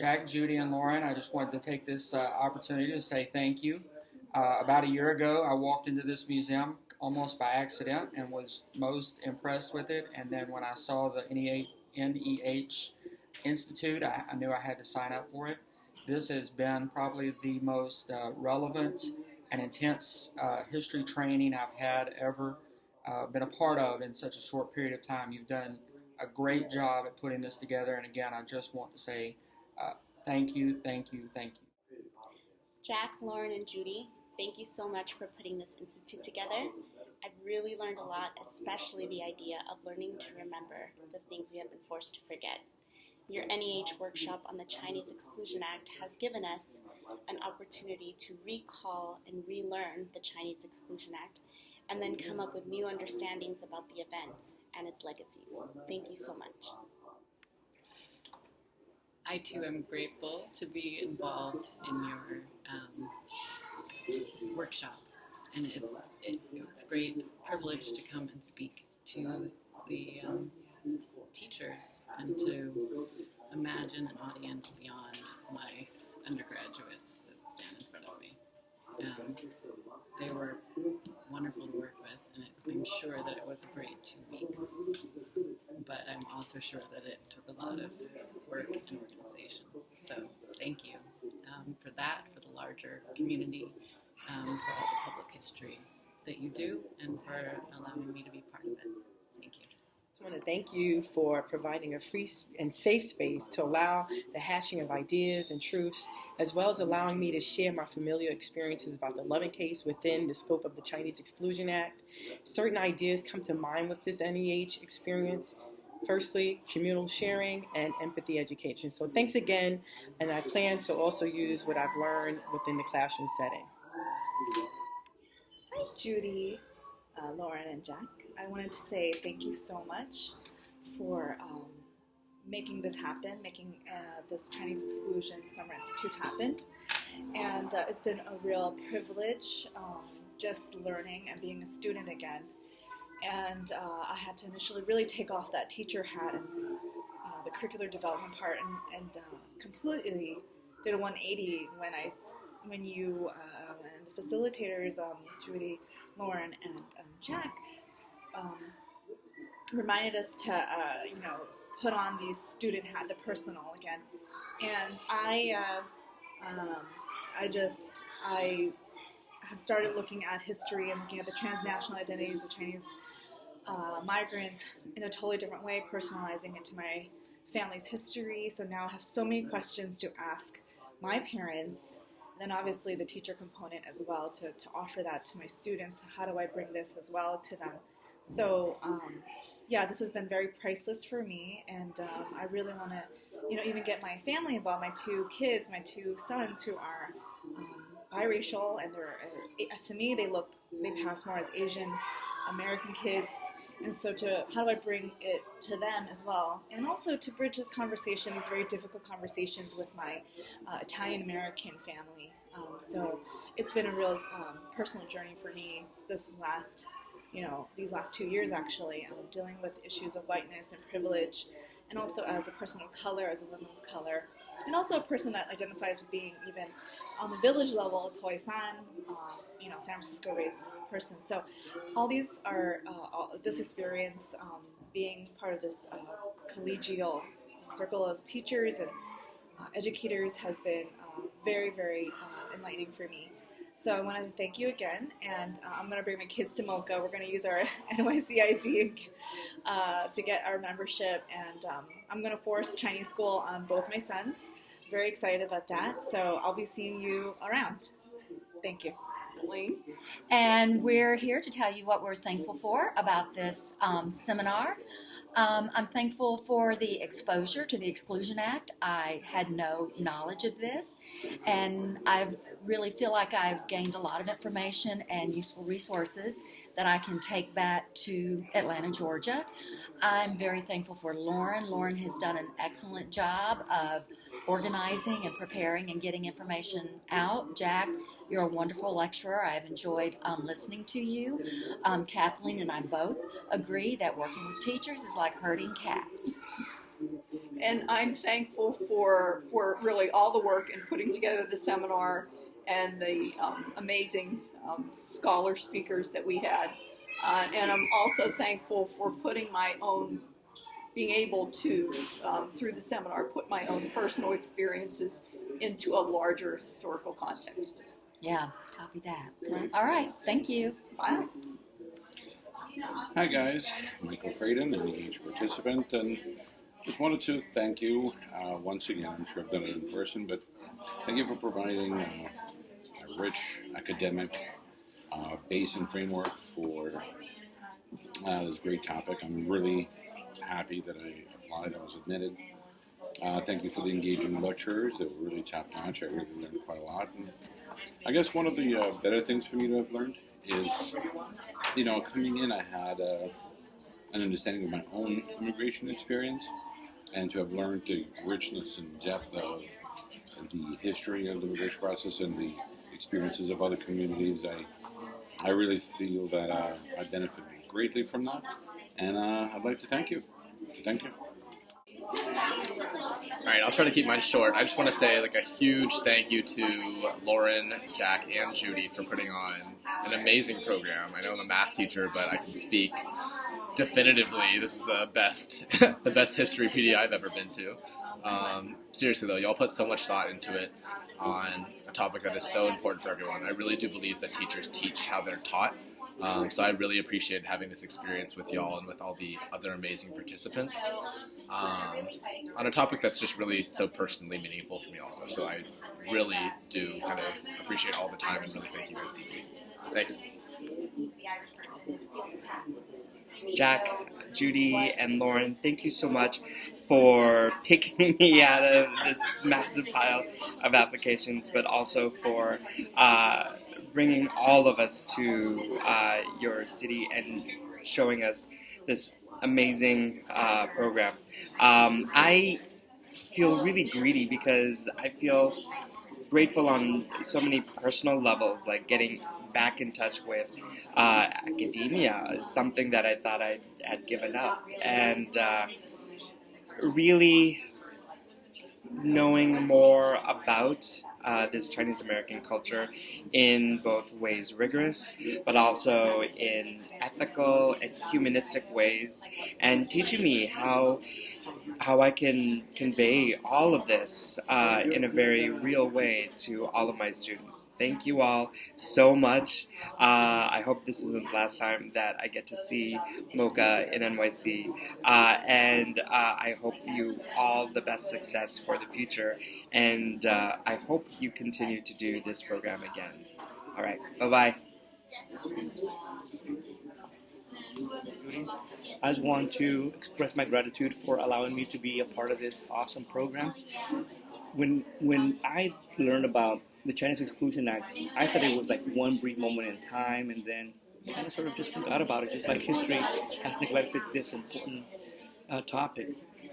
Jack, Judy, and Lauren, I just wanted to take this opportunity to say thank you. About a year ago, I walked into this museum almost by accident and was most impressed with it. And then when I saw the NEH Institute, I knew I had to sign up for it. This has been probably the most relevant and intense history training I've had ever been a part of in such a short period of time. You've done a great job at putting this together, and again, I just want to say thank you, thank you, thank you. Jack, Lauren, and Judy, thank you so much for putting this institute together. I've really learned a lot, especially the idea of learning to remember the things we have been forced to forget. Your NEH workshop on the Chinese Exclusion Act has given us an opportunity to recall and relearn the Chinese Exclusion Act and then come up with new understandings about the event and its legacies. Thank you so much. I too am grateful to be involved in your workshop, and it's great privilege to come and speak to the teachers and to imagine an audience beyond my undergraduates that stand in front of me. They were wonderful to work with, and I'm sure that it was a great 2 weeks. But I'm also sure that it took a lot of work and organization. So thank you for that, for the larger community, for all the public history that you do, and for allowing me to be part of it. Thank you. I want to thank you for providing a free and safe space to allow the hashing of ideas and truths, as well as allowing me to share my familiar experiences about the Loving case within the scope of the Chinese Exclusion Act. Certain ideas come to mind with this NEH experience. Firstly, communal sharing and empathy education. So thanks again, and I plan to also use what I've learned within the classroom setting. Hi, Judy, Lauren, and Jack. I wanted to say thank you so much for making this happen, making this Chinese Exclusion Summer Institute happen. And it's been a real privilege just learning and being a student again. And I had to initially really take off that teacher hat and the curricular development part and completely did a 180 when you and the facilitators, Judy, Lauren, and Jack, reminded us to put on the student hat, the personal again. And I have started looking at history and looking at the transnational identities of Chinese migrants in a totally different way, personalizing it to my family's history. So now I have so many questions to ask my parents, then obviously the teacher component as well, to offer that to my students. How do I bring this as well to them? So this has been very priceless for me, and I really want to even get my family involved, my two kids, my two sons who are biracial, and to me they pass more as Asian American kids, and so how do I bring it to them as well, and also to bridge this conversation, these very difficult conversations with my Italian American family. So it's been a real personal journey for me these last 2 years actually, dealing with issues of whiteness and privilege, and also as a person of color, as a woman of color, and also a person that identifies with being even on the village level, Toy San, San Francisco raised person. So all these are, this experience, being part of this collegial circle of teachers and educators has been very, very enlightening for me. So I want to thank you again, and I'm going to bring my kids to Mocha. We're going to use our NYCID to get our membership, and I'm going to force Chinese school on both my sons. Very excited about that, so I'll be seeing you around. Thank you. And we're here to tell you what we're thankful for about this seminar. I'm thankful for the exposure to the Exclusion Act. I had no knowledge of this, and I really feel like I've gained a lot of information and useful resources that I can take back to Atlanta, Georgia. I'm very thankful for Lauren. Lauren has done an excellent job of organizing and preparing and getting information out. Jack, you're a wonderful lecturer. I've enjoyed listening to you. Kathleen and I both agree that working with teachers is like herding cats. And I'm thankful for really all the work in putting together the seminar and the amazing scholar speakers that we had. And I'm also thankful for putting my own, being able to, through the seminar, put my own personal experiences into a larger historical context. Yeah, copy that. All right, thank you. Bye. Hi guys, Michael Fraden, NEH participant, and just wanted to thank you once again. I'm sure I've done it in person, but thank you for providing a rich academic base and framework for this great topic. I'm really happy that I applied, I was admitted. Thank you for the engaging lectures. They were really top-notch. I really learned quite a lot. And I guess one of the better things for me to have learned is, coming in, I had an understanding of my own immigration experience, and to have learned the richness and depth of the history of the immigration process and the experiences of other communities. I really feel that I benefited greatly from that, and I'd like to thank you. Thank you. All right, I'll try to keep mine short. I just want to say a huge thank you to Lauren, Jack, and Judy for putting on an amazing program. I know I'm a math teacher, but I can speak definitively. This is the best, the best history PD I've ever been to. Seriously though, y'all put so much thought into it on a topic that is so important for everyone. I really do believe that teachers teach how they're taught. So I really appreciate having this experience with y'all and with all the other amazing participants on a topic that's just really so personally meaningful for me also. So I really do kind of appreciate all the time and really thank you guys deeply. Thanks. Jack, Judy, and Lauren, thank you so much for picking me out of this massive pile of applications, but also for bringing all of us to your city and showing us this amazing program. I feel really greedy because I feel grateful on so many personal levels, like getting back in touch with academia, something that I thought I had given up, and really knowing more about this Chinese American culture in both ways rigorous, but also in ethical and humanistic ways, and teaching me how I can convey all of this in a very real way to all of my students. Thank you all so much. I hope this isn't the last time that I get to see Mocha in NYC. And I hope you all the best success for the future. And I hope you continue to do this program again. All right. Bye-bye. I just want to express my gratitude for allowing me to be a part of this awesome program. When I learned about the Chinese Exclusion Act, I thought it was like one brief moment in time, and then kind of sort of just forgot about it, just like history has neglected this important topic.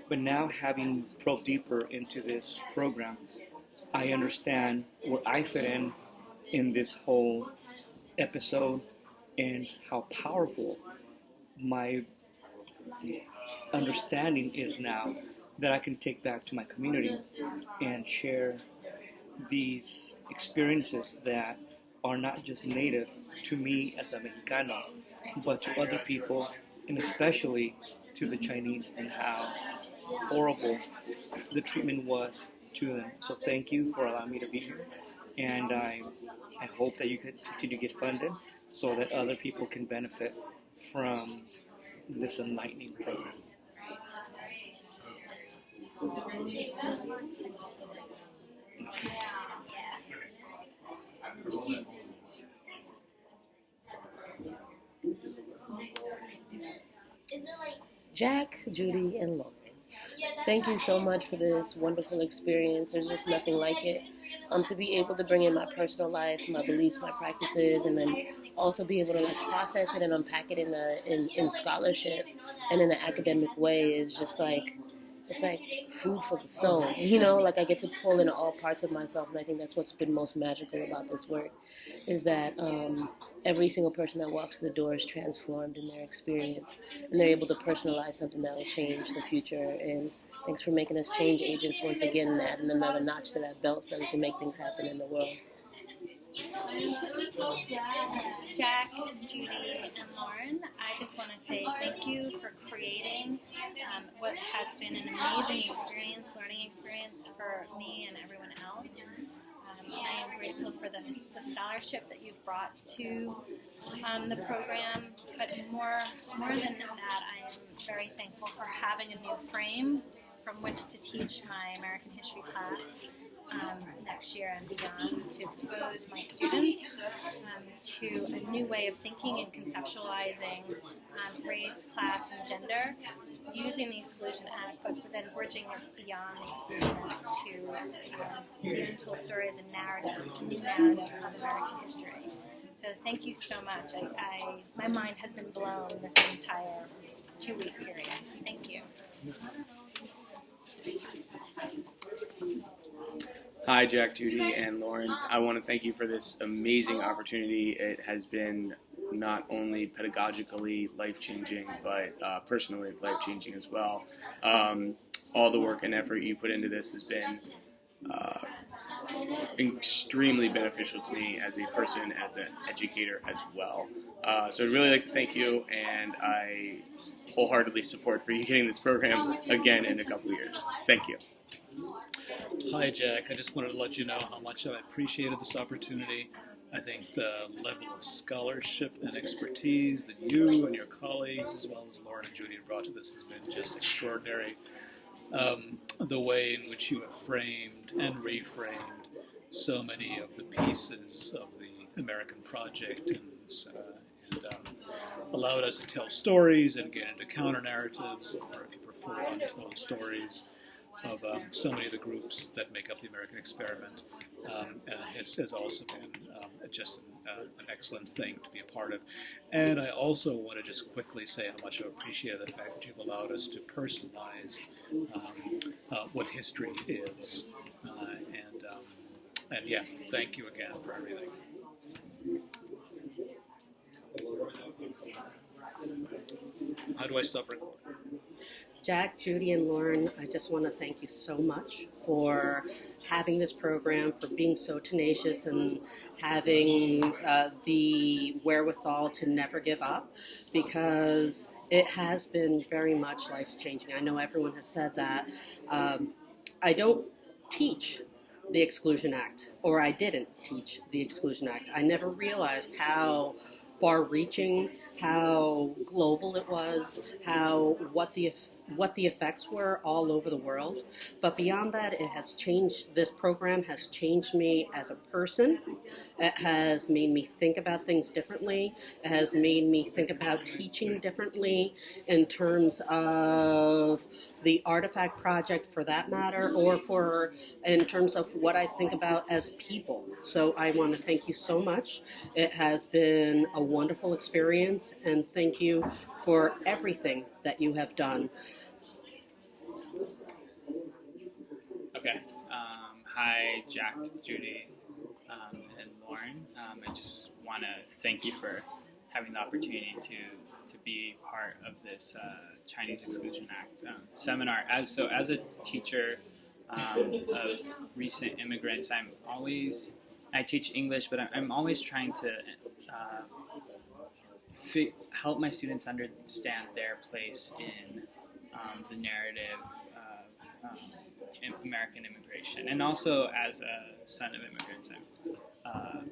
But now, having probed deeper into this program, I understand where I fit in this whole episode and how powerful my understanding is now that I can take back to my community and share these experiences that are not just native to me as a Mexicano, but to other people, and especially to the Chinese, and how horrible the treatment was to them. So thank you for allowing me to be here, and I hope that you could continue to get funded so that other people can benefit from this enlightening program. Jack, Judy, and Lauren, thank you so much for this wonderful experience. There's just nothing like it. To be able to bring in my personal life, my beliefs, my practices, and then also be able to process it and unpack it in scholarship and in an academic way is just it's like food for the soul, I get to pull in all parts of myself, and I think that's what's been most magical about this work, is that every single person that walks through the door is transformed in their experience, and they're able to personalize something that will change the future in Thanks for making us change agents once again and adding another notch to that belt so that we can make things happen in the world. Jack, Judy, and Lauren, I just want to say thank you for creating what has been an amazing experience, learning experience for me and everyone else. I am grateful for the scholarship that you've brought to the program, but more than that, I am very thankful for having a new frame from which to teach my American history class next year and beyond, to expose my students to a new way of thinking and conceptualizing race, class, and gender using the Exclusion Act, but then bridging it beyond to untold stories and narrative, a new narrative of American history. So thank you so much. My mind has been blown this entire 2-week period. Thank you. Hi, Jack, Judy, and Lauren. I want to thank you for this amazing opportunity. It has been not only pedagogically life-changing, but personally life-changing as well. All the work and effort you put into this has been extremely beneficial to me as a person, as an educator as well. So I'd really like to thank you, and I wholeheartedly support for you getting this program again in a couple of years. Thank you. Hi, Jack. I just wanted to let you know how much I appreciated this opportunity. I think the level of scholarship and expertise that you and your colleagues, as well as Lauren and Judy, have brought to this has been just extraordinary. The way in which you have framed and reframed so many of the pieces of the American project and allowed us to tell stories and get into counter-narratives, or if you prefer, untold stories of so many of the groups that make up the American experiment. And it has also been just an excellent thing to be a part of. And I also want to just quickly say how much I appreciate the fact that you've allowed us to personalize what history is. And yeah, thank you again for everything. How do I stop recording? Jack, Judy, and Lauren, I just want to thank you so much for having this program, for being so tenacious and having the wherewithal to never give up, because it has been very much life-changing. I know everyone has said that. I don't teach the Exclusion Act, or I didn't teach the Exclusion Act. I never realized how far-reaching, how global it was, what the effects were all over the world. But beyond that, it has changed. This program has changed me as a person. It has made me think about things differently. It has made me think about teaching differently in terms of the artifact project, for that matter, or in terms of what I think about as people. So I want to thank you so much. It has been a wonderful experience, and thank you for everything that you have done. Okay. Hi, Jack, Judy, and Lauren. I just want to thank you for having the opportunity to be part of this Chinese Exclusion Act seminar. As a teacher of recent immigrants, I teach English, but I'm always trying to help my students understand their place in the narrative of American immigration. And also, as a son of immigrants, I'm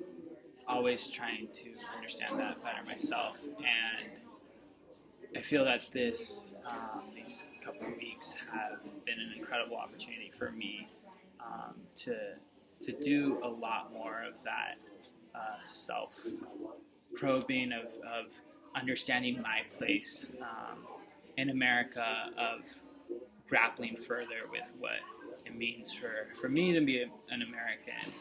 always trying to understand that better myself. And I feel that these couple of weeks have been an incredible opportunity for me to do a lot more of that self-probing of understanding my place in America, of grappling further with what it means for me to be an American,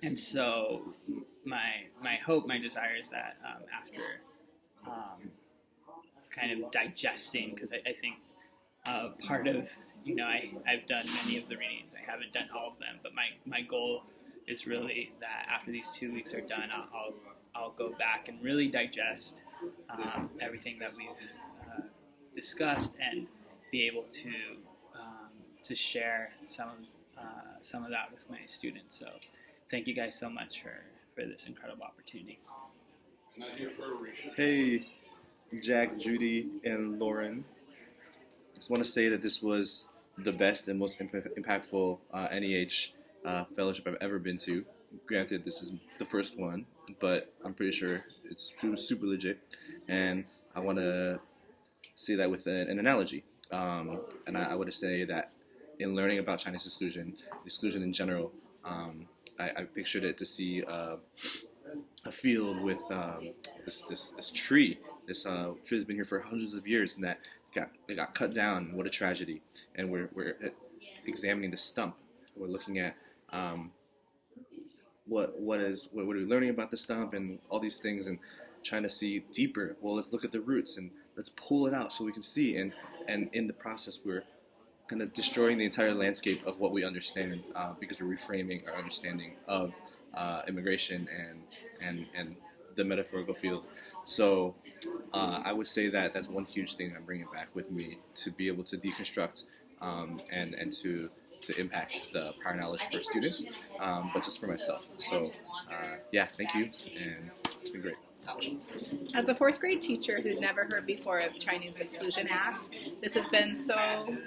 and so my hope, my desire is that after kind of digesting, because I think part of, I've done many of the readings, I haven't done all of them, but my goal is really that after these 2 weeks are done, I'll go back and really digest everything that we've discussed and be able to share some of that with my students. So thank you guys so much for this incredible opportunity. Hey, Jack, Judy, and Lauren. Just want to say that this was the best and most impactful NEH fellowship I've ever been to. Granted, this is the first one, but I'm pretty sure it's super legit. And I want to say that with an analogy. And I would say that in learning about Chinese exclusion in general, I pictured it to see a field with this tree. This tree has been here for hundreds of years, and that got cut down. What a tragedy! And we're examining the stump. We're looking at what are we learning about the stump and all these things, and trying to see deeper. Well, let's look at the roots and let's pull it out so we can see. And in the process, we're kind of destroying the entire landscape of what we understand because we're reframing our understanding of immigration and the metaphorical field. So I would say that that's one huge thing I'm bringing back with me, to be able to deconstruct and to impact the prior knowledge for students, but just for myself. So yeah, thank you, and it's been great. As a fourth grade teacher who'd never heard before of Chinese Exclusion Act, this has been so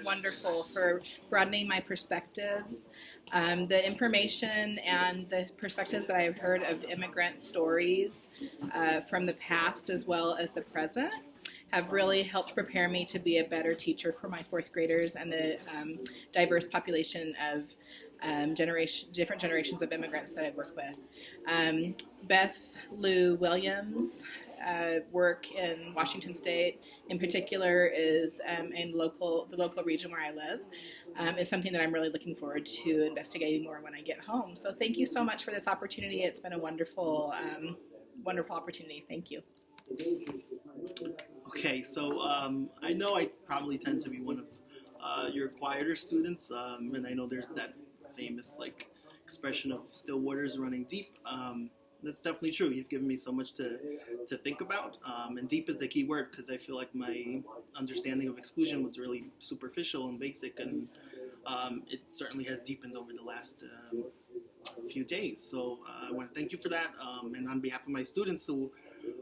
wonderful for broadening my perspectives. The information and the perspectives that I've heard of immigrant stories from the past as well as the present have really helped prepare me to be a better teacher for my fourth graders and the diverse population of different generations of immigrants that I work with. Beth Lou Williams' work in Washington State, in particular, is in the local region where I live, is something that I'm really looking forward to investigating more when I get home. So thank you so much for this opportunity. It's been a wonderful, wonderful opportunity. Thank you. Okay, so I know I probably tend to be one of your quieter students, and I know there's that famous expression of still waters running deep. That's definitely true. You've given me so much to think about, and deep is the key word, because I feel like my understanding of exclusion was really superficial and basic, and it certainly has deepened over the last few days. So I want to thank you for that, and on behalf of my students who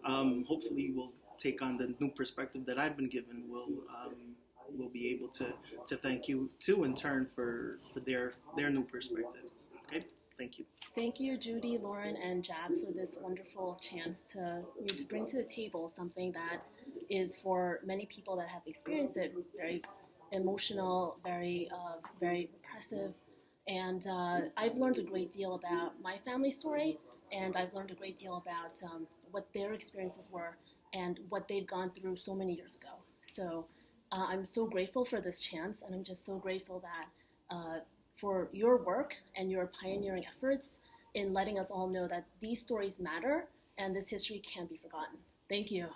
hopefully will take on the new perspective that I've been given, will be able to thank you too in turn for their new perspectives. Okay, thank you. Thank you, Judy, Lauren, and Jack, for this wonderful chance to bring to the table something that is, for many people that have experienced it, very emotional, very impressive. And I've learned a great deal about my family story, and I've learned a great deal about what their experiences were and what they've gone through so many years ago. So I'm so grateful for this chance, and I'm just so grateful that for your work and your pioneering efforts in letting us all know that these stories matter and this history can't be forgotten. Thank you.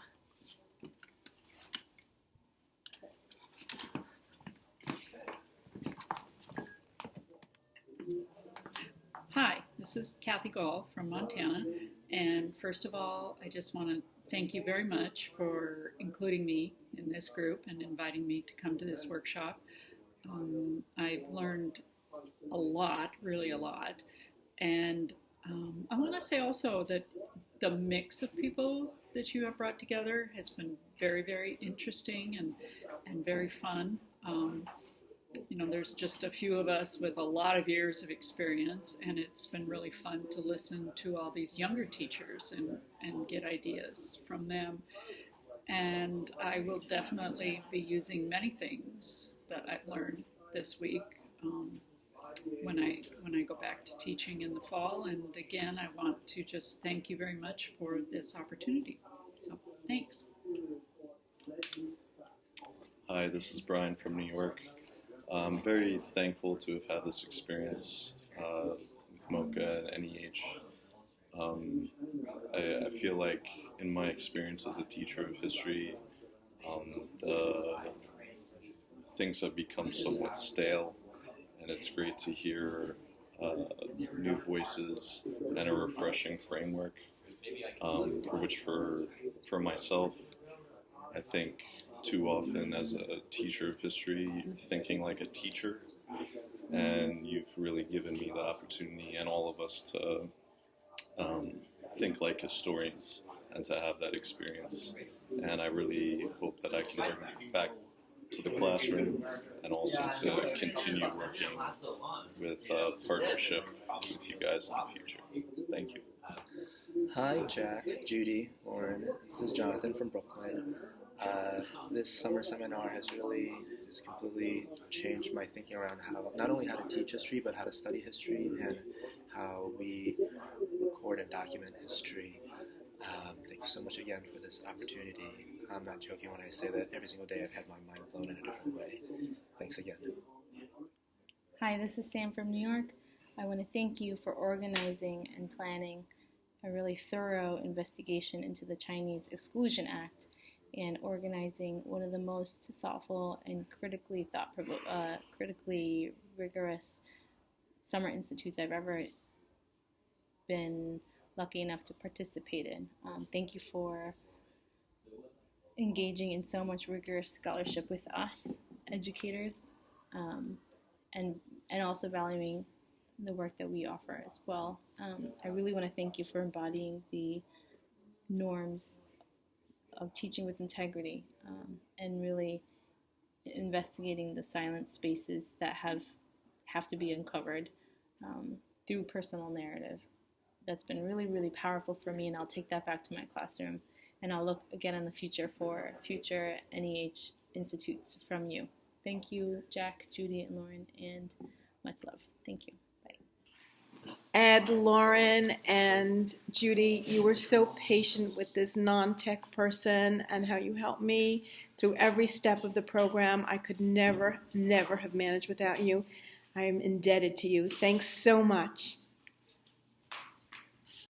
Hi, this is Kathy Gall from Montana, and first of all, I just want to thank you very much for including me in this group and inviting me to come to this workshop. I've learned a lot, really a lot, and I want to say also that the mix of people that you have brought together has been very, very interesting and very fun. You know, there's just a few of us with a lot of years of experience, and it's been really fun to listen to all these younger teachers and get ideas from them. And I will definitely be using many things that I've learned this week when I go back to teaching in the fall. And again, I want to just thank you very much for this opportunity. So thanks. Hi, this is Brian from New York. I'm very thankful to have had this experience with MOCA and NEH. I feel like in my experience as a teacher of history, the things have become somewhat stale, and it's great to hear new voices and a refreshing framework, for which for myself, I think too often as a teacher of history, you're thinking like a teacher, and you've really given me the opportunity and all of us to think like historians and to have that experience. And I really hope that I can bring it back to the classroom and also to continue working with partnership with you guys in the future. Thank you. Hi, Jack, Judy, Lauren. This is Jonathan from Brooklyn. This summer seminar has really just completely changed my thinking around how, not only how to teach history, but how to study history and how we record and document history. Thank you so much again for this opportunity. I'm not joking when I say that every single day I've had my mind blown in a different way. Thanks again. Hi, this is Sam from New York. I want to thank you for organizing and planning a really thorough investigation into the Chinese Exclusion Act and organizing one of the most thoughtful and critically rigorous summer institutes I've ever been lucky enough to participate in. Thank you for engaging in so much rigorous scholarship with us, educators, and also valuing the work that we offer as well. I really want to thank you for embodying the norms of teaching with integrity and really investigating the silent spaces that have to be uncovered through personal narrative. That's been really, really powerful for me, and I'll take that back to my classroom. And I'll look again in the future for future NEH institutes from you. Thank you, Jack, Judy, and Lauren, and much love. Thank you. Bye. Ed, Lauren, and Judy, you were so patient with this non-tech person and how you helped me through every step of the program. I could never have managed without you. I am indebted to you. Thanks so much.